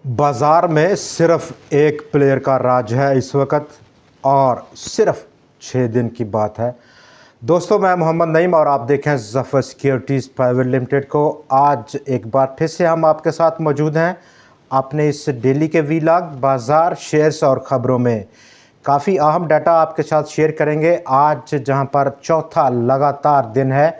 बाज़ार में सिर्फ एक प्लेयर का राज है इस वक्त और सिर्फ 6 दिन की बात है। दोस्तों, मैं मोहम्मद नईम और आप देखें ज़फ़र सिक्योरिटीज़ प्राइवेट लिमिटेड को। आज एक बार फिर से हम आपके साथ मौजूद हैं अपने इस डेली के वीलॉग बाज़ार शेयर्स और ख़बरों में। काफ़ी अहम डाटा आपके साथ शेयर करेंगे आज, जहां पर चौथा लगातार दिन है।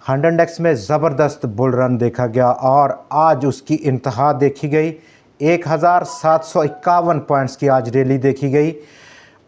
100 इंडेक्स में ज़बरदस्त बुल रन देखा गया और आज उसकी इंतहा देखी गई। 1751 पॉइंट्स की आज रैली देखी गई।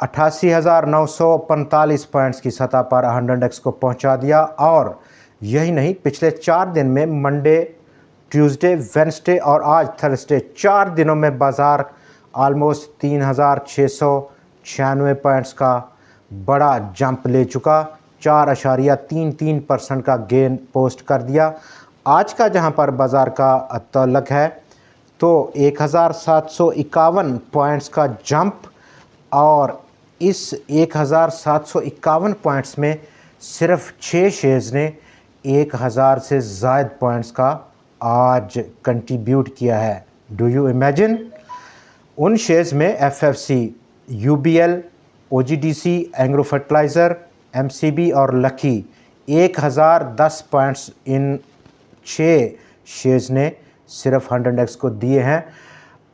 88,945 पॉइंट्स की सतह पर 100 इंडेक्स को पहुंचा दिया। और यही नहीं, पिछले 4 दिन में मंडे, ट्यूसडे, वेडनेसडे और आज थर्सडे 4 दिनों में बाज़ार ऑलमोस्ट 3,696 पॉइंट्स का बड़ा जंप ले चुका। 4.33% का गेन पोस्ट कर दिया। आज का जहां पर बाज़ार का तल्लक है तो 1,751 पॉइंट्स का जंप, और इस 1,751 पॉइंट्स में सिर्फ 6 शेयर्स ने 1,000 से ज़ायद पॉइंट्स का आज कंट्रीब्यूट किया है। Do you imagine? उन शेयर्स में FFC, UBL, OGDC, agro fertiliser, MCB और लकी 1,010 पॉइंट्स इन 6 शेयर्स ने सिर्फ 100 इंडेक्स को दिए हैं।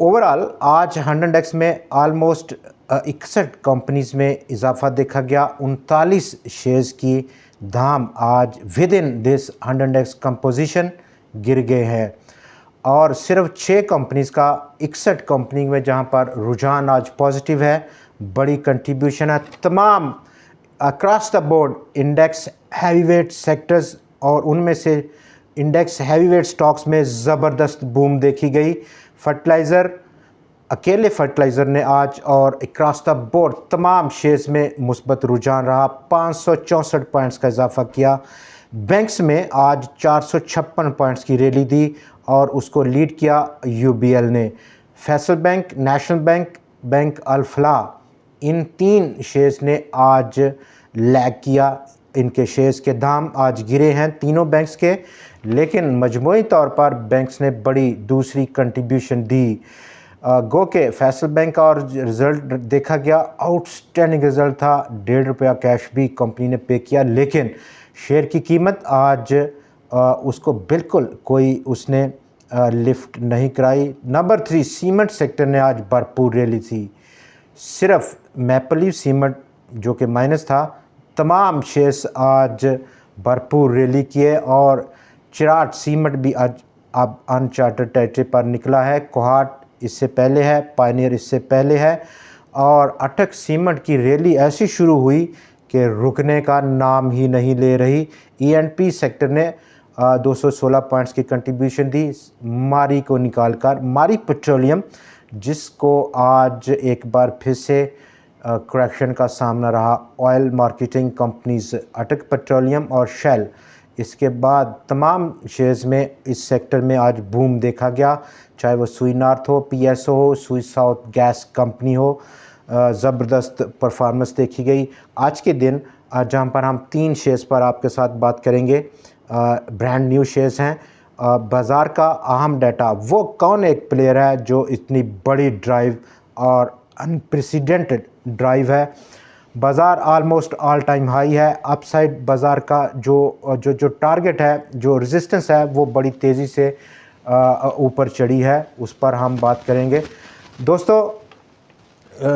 ओवरऑल आज 100 इंडेक्स में ऑलमोस्ट 61 कंपनीज़ में इजाफा देखा गया। 39 शेयर्स की दाम आज with in this 100 index composition गिर गए हैं और सिर्फ 6 कंपनीज़ का 61 कंपनी में जहां पर रुझान आज पॉजिटिव है। बड़ी कंट्रीब्यूशन है तमाम across the board index heavyweight sectors, और उनमें से इंडेक्स हैवीवेट स्टॉक्स में ज़बरदस्त बूम देखी गई। फर्टिलाइज़र, अकेले फर्टिलाइज़र ने आज और अक्रॉस द बोर्ड तमाम शेयर्स में मुस्बत रुझान रहा, 564 पॉइंट्स का इजाफा किया। बैंक्स में आज 456 पॉइंट्स की रैली दी और उसको लीड किया यूबीएल ने। Faysal bank, national bank, bank Al Falah, इन 3 शेयर्स ने आज लैग किया। इनके शेयर्स के दाम आज गिरे हैं तीनों बैंक्स के, लेकिन मजमूई तौर पर बैंक्स ने बड़ी दूसरी कंट्रीब्यूशन दी। गो के फैसल बैंक का और रिज़ल्ट देखा गया, आउटस्टैंडिंग रिज़ल्ट था। ₹1.5 कैश भी कंपनी ने पे किया, लेकिन शेयर की कीमत आज उसको बिल्कुल कोई उसने लिफ्ट नहीं कराई। नंबर 3, सीमेंट सेक्टर ने आज भरपूर रैली थी। सिर्फ मैपल लीफ सीमेंट जो कि माइनस था, तमाम शेयर्स आज भरपूर रैली किए। और चिराट सीमेंट भी आज अब अनचार्टेड टेरिटरी पर निकला है। कोहाट इससे पहले है, पायनियर इससे पहले है, और अटक सीमेंट की रैली ऐसी शुरू हुई कि रुकने का नाम ही नहीं ले रही। ईएनपी सेक्टर ने 216 पॉइंट्स की कंट्रीब्यूशन दी। मारी को निकालकर, मारी पेट्रोलियम, जिसको आज एक बार फिर से करेक्शन का सामना रहा। ऑयल मार्केटिंग कंपनीज अटक पेट्रोलियम और शेल, इसके बाद तमाम शेयर्स में इस सेक्टर में आज बूम देखा गया, चाहे वो सुई नॉर्थ हो, पीएसओ हो, सुई साउथ गैस कंपनी हो। ज़बरदस्त परफॉर्मेंस देखी गई आज के दिन, जहां पर हम 3 शेयर्स पर आपके साथ बात करेंगे। ब्रांड न्यू शेयर्स हैं। बाज़ार का अहम डाटा, वो कौन एक प्लेयर है जो इतनी बड़ी ड्राइव और अनप्रेसिडेंटेड ड्राइव है। बाज़ार ऑलमोस्ट ऑल टाइम हाई है। अपसाइड बाज़ार का जो टारगेट है, जो रेजिस्टेंस है, वो बड़ी तेज़ी से ऊपर चढ़ी है, उस पर हम बात करेंगे। दोस्तों,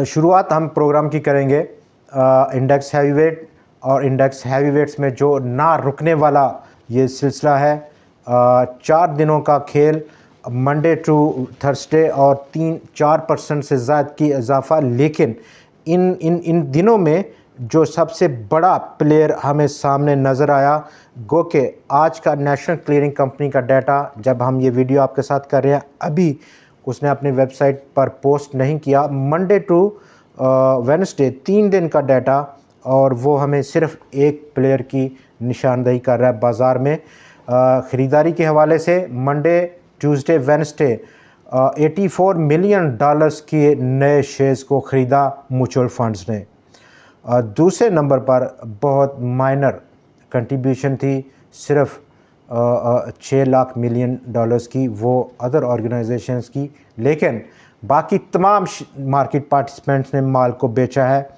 शुरुआत हम प्रोग्राम की करेंगे इंडेक्स हैवीवेट, और इंडेक्स हैवीवेट्स में जो ना रुकने वाला ये सिलसिला है। 4 दिनों का खेल, मंडे टू थर्सडे, और 3-4% से ज़्यादा की इजाफा। लेकिन इन दिनों में जो सबसे बड़ा प्लेयर हमें सामने नज़र आया, गो के आज का नेशनल क्लियरिंग कंपनी का डाटा, जब हम ये वीडियो आपके साथ कर रहे हैं, अभी उसने अपनी वेबसाइट पर पोस्ट नहीं किया। मंडे टू वेडनेसडे 3 दिन का डाटा, और वो हमें सिर्फ एक प्लेयर की निशानदेही कर रहा है बाज़ार में। ख़रीदारी के हवाले से मंडे, ट्यूसडे, वेडनेसडे $84 मिलियन के नए शेयर्स को ख़रीदा म्यूचुअल फंड्स ने। दूसरे नंबर पर बहुत माइनर कंट्रीब्यूशन थी, सिर्फ 6 लाख मिलियन डॉलर्स की, वो अदर ऑर्गेनाइजेशंस की, लेकिन बाकी तमाम मार्केट पार्टिसिपेंट्स ने माल को बेचा है,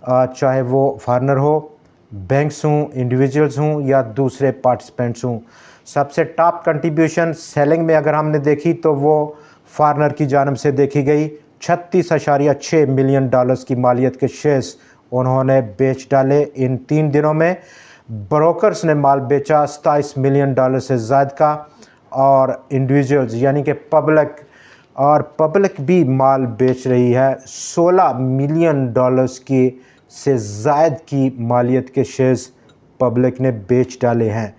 चाहे वो फॉरेनर हो, बैंक्स हों, इंडिविजुअल्स हों या दूसरे पार्टिसिपेंट्स हों। सबसे टॉप कंट्रीब्यूशन सेलिंग में अगर हमने देखी तो वो फॉरेनर की जानब से देखी गई। 36.6 मिलियन डॉलर्स की मालियत के शेयर्स उन्होंने बेच डाले इन 3 दिनों में। ब्रोकर्स ने माल बेचा 27 मिलियन डॉलर से ज़्यादा का, और इंडिविजुअल्स यानी कि पब्लिक भी माल बेच रही है। 16 मिलियन डॉलर्स की से ज़ायद की मालियत के शेयर्स पब्लिक ने बेच डाले हैं।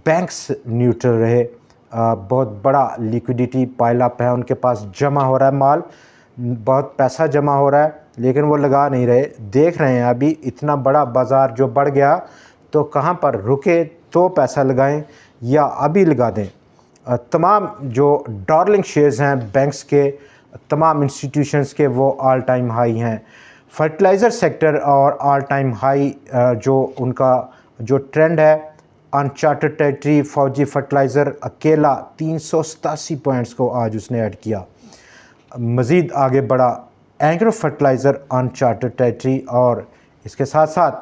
बैंक्स न्यूट्रल रहे, बहुत बड़ा लिक्विडिटी पाइलअप है, उनके पास जमा हो रहा है माल, बहुत पैसा जमा हो रहा है, लेकिन वो लगा नहीं रहे। देख रहे हैं अभी इतना बड़ा बाज़ार जो बढ़ गया तो कहाँ पर रुके तो पैसा लगाएं या अभी लगा दें। तमाम जो डार्लिंग शेयर्स हैं बैंक्स के, तमाम इंस्टीट्यूशंस के, वो ऑल टाइम हाई हैं। फर्टिलाइज़र सेक्टर और ऑल टाइम हाई जो उनका जो ट्रेंड है। अनचार्टेड टेरिटरी फौजी फर्टिलाइज़र अकेला 387 पॉइंट्स को आज उसने ऐड किया, मज़ीद आगे बढ़ा एग्रो फर्टिलाइज़र अनचार्टेड टेरिटरी, और इसके साथ साथ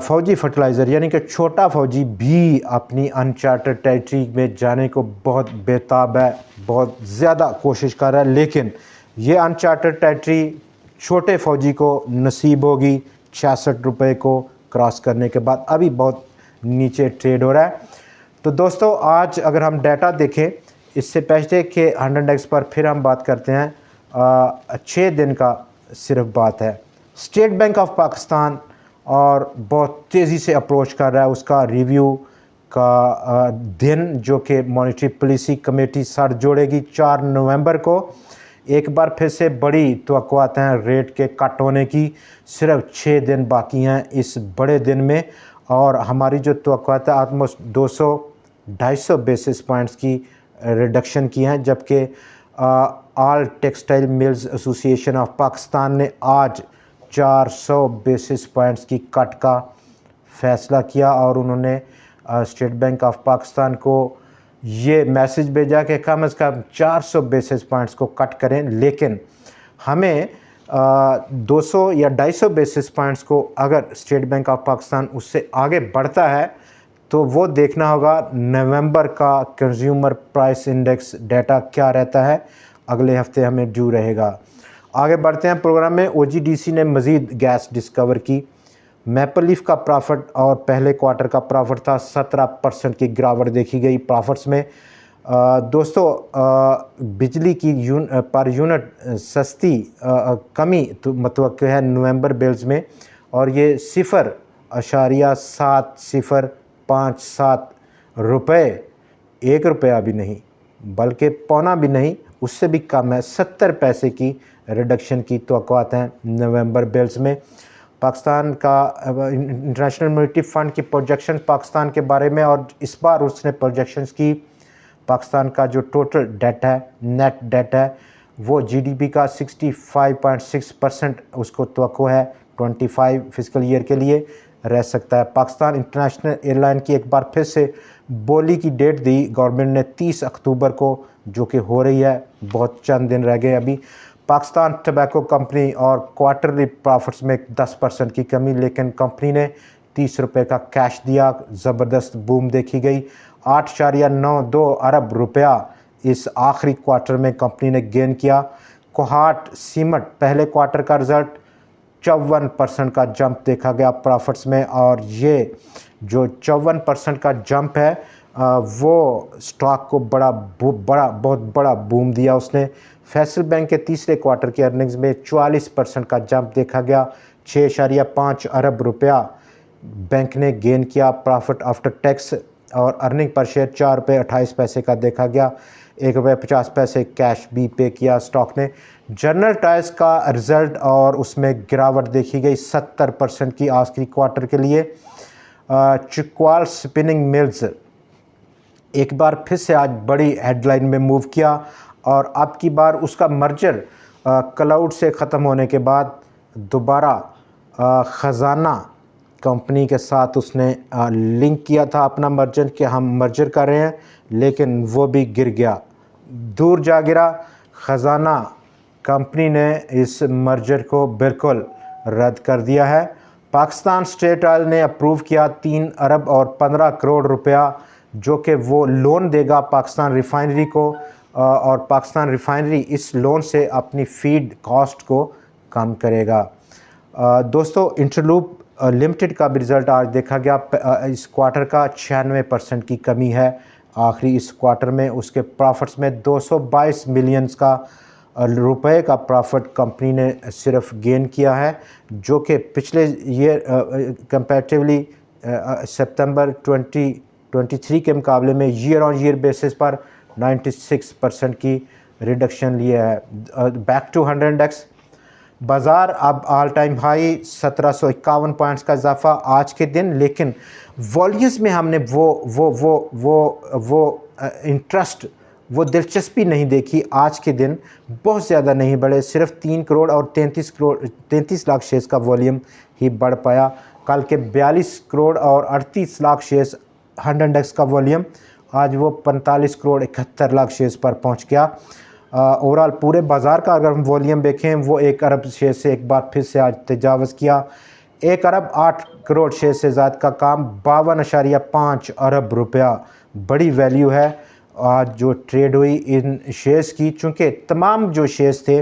फ़ौजी फर्टिलाइज़र यानी कि छोटा फ़ौजी भी अपनी अनचार्टेड टेरिटरी में जाने को बहुत बेताब है, बहुत ज़्यादा कोशिश कर रहा है, लेकिन ये अनचार्टेड टेरिटरी छोटे फ़ौजी को नसीब होगी 66 रुपये को क्रॉस करने के बाद। अभी बहुत नीचे ट्रेड हो रहा है। तो दोस्तों आज अगर हम डाटा देखें, इससे पहले कि 100x पर फिर हम बात करते हैं, 6 दिन का सिर्फ बात है। स्टेट बैंक ऑफ पाकिस्तान और बहुत तेज़ी से अप्रोच कर रहा है उसका रिव्यू का दिन, जो कि मॉनेटरी पॉलिसी कमेटी सर जोड़ेगी 4 नवंबर को। एक बार फिर से बड़ी तवक्कुआत हैं रेट के कट होने की। सिर्फ 6 दिन बाकी हैं इस बड़े दिन में, और हमारी जो तवक्कुआत है ऑलमोस्ट 200-250 बेसिस पॉइंट्स की रिडक्शन की हैं, जबकि all textile mills association of Pakistan ने आज 400 बेसिस पॉइंट्स की कट का फ़ैसला किया, और उन्होंने स्टेट बैंक ऑफ पाकिस्तान को ये मैसेज भेजा कि कम से कम 400 बेसिस पॉइंट्स को कट करें, लेकिन हमें 200 या 250 बेसिस पॉइंट्स को अगर स्टेट बैंक ऑफ पाकिस्तान उससे आगे बढ़ता है तो वो देखना होगा नवंबर का कंज्यूमर प्राइस इंडेक्स डाटा क्या रहता है, अगले हफ्ते हमें ड्यू रहेगा। आगे बढ़ते हैं प्रोग्राम में। OGDC ने मज़ीद गैस डिस्कवर की। मैपल लीफ का प्रॉफिट और पहले क्वार्टर का प्रॉफिट था, 17% की गिरावट देखी गई प्रॉफिट्स में। दोस्तों बिजली की पर यूनिट सस्ती कमी तो मतवक्क है नवंबर बिल्स में, और ये 0.7057 रुपये, 1 रुपया भी नहीं बल्कि पौना भी नहीं, उससे भी कम है, 70 पैसे की रिडक्शन की तवक्कुआत हैं नवंबर बिल्स में। पाकिस्तान का इंटरनेशनल मॉनेटरी फ़ंड की प्रोजेक्शन पाकिस्तान के बारे में, और इस बार उसने प्रोजेक्शंस की पाकिस्तान का जो टोटल डेट है, नेट डेट है, वो GDP का 65.6% उसको तवक्को है 25 फिस्कल ईयर के लिए रह सकता है। पाकिस्तान इंटरनेशनल एयरलाइन की एक बार फिर से बोली की डेट दी गवर्नमेंट ने 30 अक्टूबर को, जो कि हो रही है, बहुत चंद दिन रह गए अभी। पाकिस्तान टबैको कंपनी और क्वार्टरली प्रॉफिट्स में 10% की कमी, लेकिन कंपनी ने 30 रुपये का कैश दिया, ज़बरदस्त बूम देखी गई। 8.92 अरब रुपया इस आखिरी क्वार्टर में कंपनी ने गेन किया। कोहाट सीमेंट पहले क्वार्टर का रिज़ल्ट 54% का जंप देखा गया प्रॉफिट्स में, और ये जो 54% का जंप है वो स्टॉक को बहुत बड़ा बूम दिया उसने। फैसल बैंक के तीसरे क्वार्टर के अर्निंग्स में 44% का जंप देखा गया, 6.5 अरब रुपया बैंक ने गेन किया प्रॉफिट आफ्टर टैक्स, और अर्निंग पर शेयर 4.28 का देखा गया, 1.50 कैश भी पे किया स्टॉक ने। जनरल टायर्स का रिज़ल्ट और उसमें गिरावट देखी गई 70% की आखिरी क्वार्टर के लिए। चिक्वाल स्पिनिंग मिल्स एक बार फिर से आज बड़ी हेडलाइन में मूव किया, और अब की बार उसका मर्जर क्लाउड से ख़त्म होने के बाद दोबारा ख़जाना कंपनी के साथ उसने लिंक किया था अपना मर्जर कि हम मर्जर कर रहे हैं, लेकिन वो भी गिर गया, दूर जा गिरा। ख़जाना कंपनी ने इस मर्जर को बिल्कुल रद्द कर दिया है। पाकिस्तान स्टेट ऑयल ने अप्रूव किया 3 अरब और 15 करोड़ रुपया, जो कि वो लोन देगा पाकिस्तान रिफाइनरी को, और पाकिस्तान रिफाइनरी इस लोन से अपनी फीड कॉस्ट को कम करेगा। दोस्तों, इंटरलूप लिमिटेड का भी रिज़ल्ट आज देखा गया। इस क्वार्टर का 96% की कमी है आखिरी इस क्वार्टर में। उसके प्रॉफिट्स में 222 मिलियंस का रुपए का प्रॉफिट कंपनी ने सिर्फ गेन किया है, जो कि पिछले ईयर कंपैरेटिवली सितंबर 2023 के मुकाबले में ईयर ऑन ईयर बेसिस पर 96% की रिडक्शन लिया है। बैक टू 100 इंडेक्स, बाज़ार अब ऑल टाइम हाई 1751 पॉइंट्स का इजाफा आज के दिन, लेकिन वॉल्यूम्स में हमने वो इंटरेस्ट, वो दिलचस्पी नहीं देखी। आज के दिन बहुत ज़्यादा नहीं बढ़े, सिर्फ 3 करोड़ और 33 लाख शेयर्स का वॉल्यूम ही बढ़ पाया। कल के 42 करोड़ और 38 लाख शेयर्स 100 इंडेक्स का वॉल्यूम, आज वो 45 करोड़ 71 लाख शेयर्स पर पहुंच गया। ओवरऑल पूरे बाज़ार का अगर हम वॉल्यूम देखें, वो 1 अरब शेयर से एक बार फिर से आज तजावज़ किया। 1 अरब 8 करोड़ शेयर से ज़्यादा का काम 52.5 अरब रुपया बड़ी वैल्यू है आज जो ट्रेड हुई इन शेयर्स की। चूँकि तमाम जो शेयर्स थे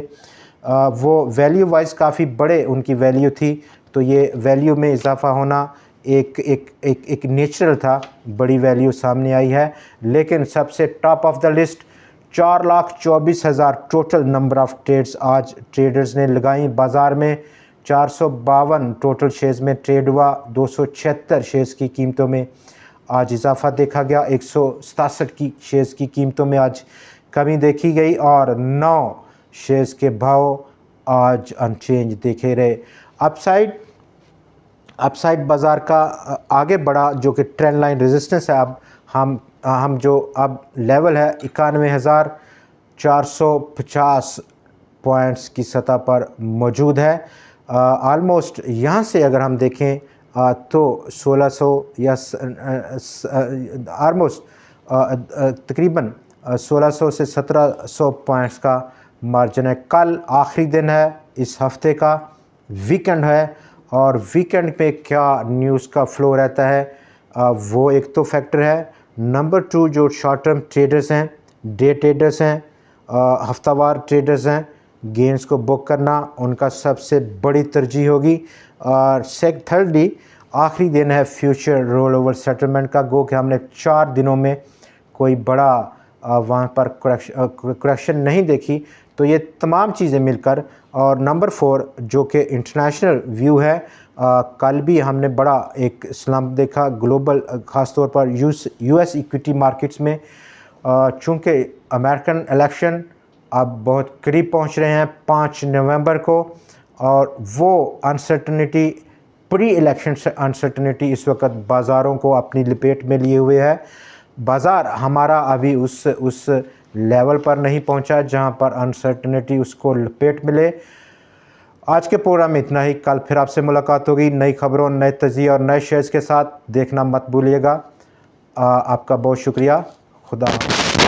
वो वैल्यू वाइज काफ़ी बड़े उनकी वैल्यू थी, तो ये वैल्यू में इजाफा होना एक नेचुरल था, बड़ी वैल्यू सामने आई है। लेकिन सबसे top of the list 4,24,000 total number of trades आज ट्रेडर्स ने लगाई बाज़ार में। 452 टोटल शेयर्स में ट्रेड हुआ। 276 शेयर्स की कीमतों में आज इजाफा देखा गया। 167 की शेयर्स की कीमतों में आज कमी देखी गई और 9 शेयर्स के भाव आज अनचेंज देखे रहे। अपसाइड बाज़ार का आगे बढ़ा, जो कि ट्रेंड लाइन रेजिस्टेंस है। अब हम जो अब लेवल है 91,450 पॉइंट्स की सतह पर मौजूद है। आलमोस्ट यहाँ से अगर हम देखें तो 1600 या आलमोस्ट तकरीबन 1600 से 1700 पॉइंट्स का मार्जिन है। कल आखिरी दिन है इस हफ्ते का, वीकेंड है, और वीकेंड पे क्या न्यूज़ का फ्लो रहता है वो एक तो फैक्टर है। नंबर 2 जो शॉर्ट टर्म ट्रेडर्स हैं, डे ट्रेडर्स हैं, हफ्तावार ट्रेडर्स हैं, गेंस को बुक करना उनका सबसे बड़ी तरजीह होगी। और थर्डली आखिरी दिन है फ्यूचर रोल ओवर सेटलमेंट का। गो कि हमने 4 दिनों में कोई बड़ा वहाँ पर करेक्शन नहीं देखी, तो ये तमाम चीज़ें मिलकर। और नंबर 4 जो कि इंटरनेशनल व्यू है, कल भी हमने बड़ा एक स्लम्प देखा ग्लोबल, ख़ास तौर पर यूएस इक्विटी मार्केट्स में। चूँकि अमेरिकन इलेक्शन अब बहुत करीब पहुँच रहे हैं 5 नवंबर को, और वो अनसर्टनिटी, प्री इलेक्शन से अनसर्टनिटी इस वक्त बाज़ारों को अपनी लपेट में लिए हुए है। बाज़ार हमारा अभी उस लेवल पर नहीं पहुंचा जहां पर अनसर्टनिटी उसको लपेट मिले। आज के प्रोग्राम में इतना ही। कल फिर आपसे मुलाकात होगी नई खबरों, नए तजिए और नए शेयर्स के साथ। देखना मत भूलिएगा। आपका बहुत शुक्रिया। खुदा हाफ़िज़।